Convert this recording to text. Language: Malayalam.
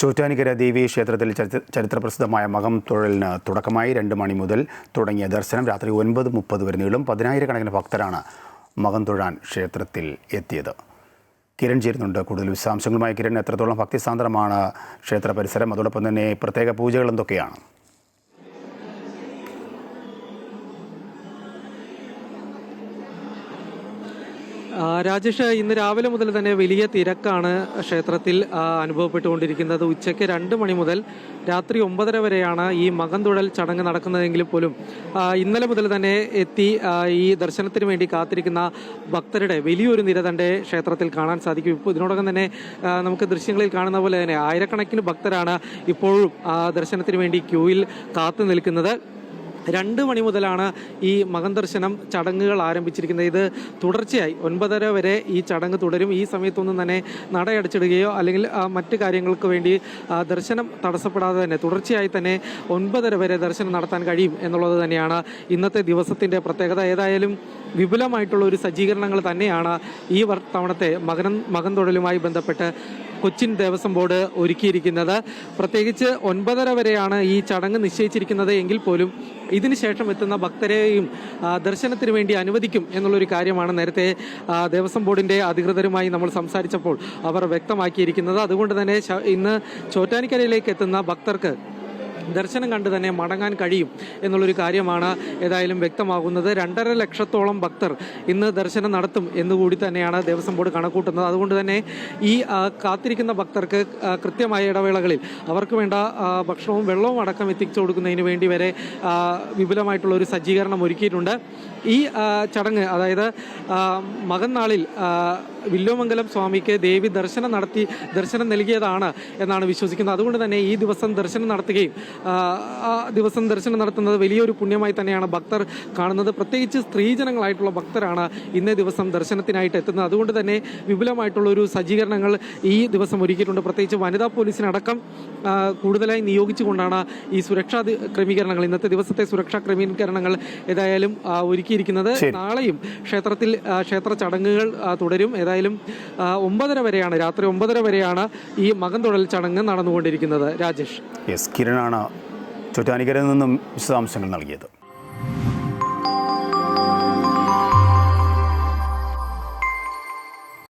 ചോറ്റാനിക്കര ദേവീ ക്ഷേത്രത്തിൽ ചരിത്രപ്രസിദ്ധമായ മകം തൊഴലിന് തുടക്കമായി 2 മണി മുതൽ തുടങ്ങിയ ദർശനം രാത്രി 9:30 വരെ നീളും. 10,000-കണക്കിന് ഭക്തരാണ് മകം തൊഴാൻ ക്ഷേത്രത്തിൽ എത്തിയത്. കിരൺ ചേരുന്നുണ്ട് കൂടുതൽ വിശദാംശങ്ങളുമായി. കിരൺ, എത്രത്തോളം ഭക്തിസാന്ദ്രമാണ് ക്ഷേത്ര പരിസരം? അതോടൊപ്പം തന്നെ പ്രത്യേക പൂജകൾ എന്തൊക്കെയാണ്? രാജേഷ്, ഇന്ന് രാവിലെ മുതൽ തന്നെ വലിയ തിരക്കാണ് ക്ഷേത്രത്തിൽ അനുഭവപ്പെട്ടുകൊണ്ടിരിക്കുന്നത്. ഉച്ചയ്ക്ക് 2 മണി മുതൽ രാത്രി 9:30 വരെയാണ് ഈ മകം തൊഴൽ ചടങ്ങ് നടക്കുന്നതെങ്കിൽ പോലും ഇന്നലെ മുതൽ തന്നെ എത്തി ഈ ദർശനത്തിന് വേണ്ടി കാത്തിരിക്കുന്ന ഭക്തരുടെ വലിയൊരു നിര തന്നെ ക്ഷേത്രത്തിൽ കാണാൻ സാധിക്കും. ഇപ്പോൾ ഇതിനോടകം തന്നെ നമുക്ക് ദൃശ്യങ്ങളിൽ കാണുന്ന പോലെ തന്നെ ആയിരക്കണക്കിന് ഭക്തരാണ് ഇപ്പോഴും ദർശനത്തിന് വേണ്ടി ക്യൂവിൽ കാത്തു നിൽക്കുന്നത്. 2 മണി മുതലാണ് ഈ മകം ദർശനം ചടങ്ങുകൾ ആരംഭിച്ചിരിക്കുന്നത്. ഇത് തുടർച്ചയായി 9:30 വരെ ഈ ചടങ്ങ് തുടരും. ഈ സമയത്തൊന്നും തന്നെ നടയടച്ചിടുകയോ അല്ലെങ്കിൽ മറ്റ് കാര്യങ്ങൾക്ക് വേണ്ടി ദർശനം തടസ്സപ്പെടാതെ തന്നെ തുടർച്ചയായി തന്നെ 9:30 വരെ ദർശനം നടത്താൻ കഴിയും എന്നുള്ളത് തന്നെയാണ് ഇന്നത്തെ ദിവസത്തിൻ്റെ പ്രത്യേകത. ഏതായാലും വിപുലമായിട്ടുള്ള ഒരു സജ്ജീകരണങ്ങൾ തന്നെയാണ് ഈ തവണത്തെ മകം തൊഴലുമായി ബന്ധപ്പെട്ട് കൊച്ചിൻ ദേവസ്വം ബോർഡ് ഒരുക്കിയിരിക്കുന്നത്. പ്രത്യേകിച്ച് 9:30 വരെയാണ് ഈ ചടങ്ങ് നിശ്ചയിച്ചിരിക്കുന്നത് എങ്കിൽ പോലും ഇതിനുശേഷം എത്തുന്ന ഭക്തരെയും ദർശനത്തിന് വേണ്ടി അനുവദിക്കും എന്നുള്ളൊരു കാര്യമാണ് നേരത്തെ ദേവസ്വം ബോർഡിൻ്റെ അധികൃതരുമായി നമ്മൾ സംസാരിച്ചപ്പോൾ അവർ വ്യക്തമാക്കിയിരിക്കുന്നത്. അതുകൊണ്ട് തന്നെ ഇന്ന് ചോറ്റാനിക്കരയിലേക്ക് എത്തുന്ന ഭക്തർക്ക് ദർശനം കണ്ട് തന്നെ മടങ്ങാൻ കഴിയും എന്നുള്ളൊരു കാര്യമാണ് ഏതായാലും വ്യക്തമാകുന്നത്. 2.5 ലക്ഷത്തോളം ഭക്തർ ഇന്ന് ദർശനം നടത്തും എന്നുകൂടി തന്നെയാണ് ദേവസ്വം ബോർഡ് കണക്കൂട്ടുന്നത്. അതുകൊണ്ട് തന്നെ ഈ കാത്തിരിക്കുന്ന ഭക്തർക്ക് കൃത്യമായ ഇടവേളകളിൽ അവർക്ക് വേണ്ട ഭക്ഷണവും വെള്ളവും അടക്കം എത്തിച്ചു കൊടുക്കുന്നതിന് വേണ്ടി വരെ വിപുലമായിട്ടുള്ള ഒരു സജ്ജീകരണം ഒരുക്കിയിട്ടുണ്ട്. ഈ ചടങ്ങ്, അതായത് മകം നാളിൽ വില്ലോമംഗലം സ്വാമിക്ക് ദേവി ദർശനം നൽകിയതാണ് എന്നാണ് വിശ്വസിക്കുന്നത്. അതുകൊണ്ട് തന്നെ ഈ ദിവസം ദർശനം നടത്തുകയും ദിവസം ദർശനം നടത്തുന്നത് വലിയൊരു പുണ്യമായി തന്നെയാണ് ഭക്തർ കാണുന്നത്. പ്രത്യേകിച്ച് സ്ത്രീജനങ്ങളായിട്ടുള്ള ഭക്തരാണ് ഇന്നേ ദിവസം ദർശനത്തിനായിട്ട് എത്തുന്നത്. അതുകൊണ്ട് തന്നെ വിപുലമായിട്ടുള്ള ഒരു സജ്ജീകരണങ്ങൾ ഈ ദിവസം ഒരുക്കിയിട്ടുണ്ട്. പ്രത്യേകിച്ച് വനിതാ പോലീസിനടക്കം കൂടുതലായി നിയോഗിച്ചുകൊണ്ടാണ് ഈ സുരക്ഷാ ക്രമീകരണങ്ങൾ, ഇന്നത്തെ ദിവസത്തെ സുരക്ഷാ ക്രമീകരണങ്ങൾ ഏതായാലും ഒരുക്കിയിരിക്കുന്നത്. നാളെയും ക്ഷേത്ര ചടങ്ങുകൾ തുടരും. ഏതായാലും 9:30 വരെയാണ്, രാത്രി 9:30 വരെയാണ് ഈ മകം തൊഴൽ ചടങ്ങ് നടന്നുകൊണ്ടിരിക്കുന്നത്. രാജേഷ്, കിരണാണ് ചോറ്റാനിക്കരയിൽ നിന്നും വിശദാംശങ്ങൾ നൽകിയത്.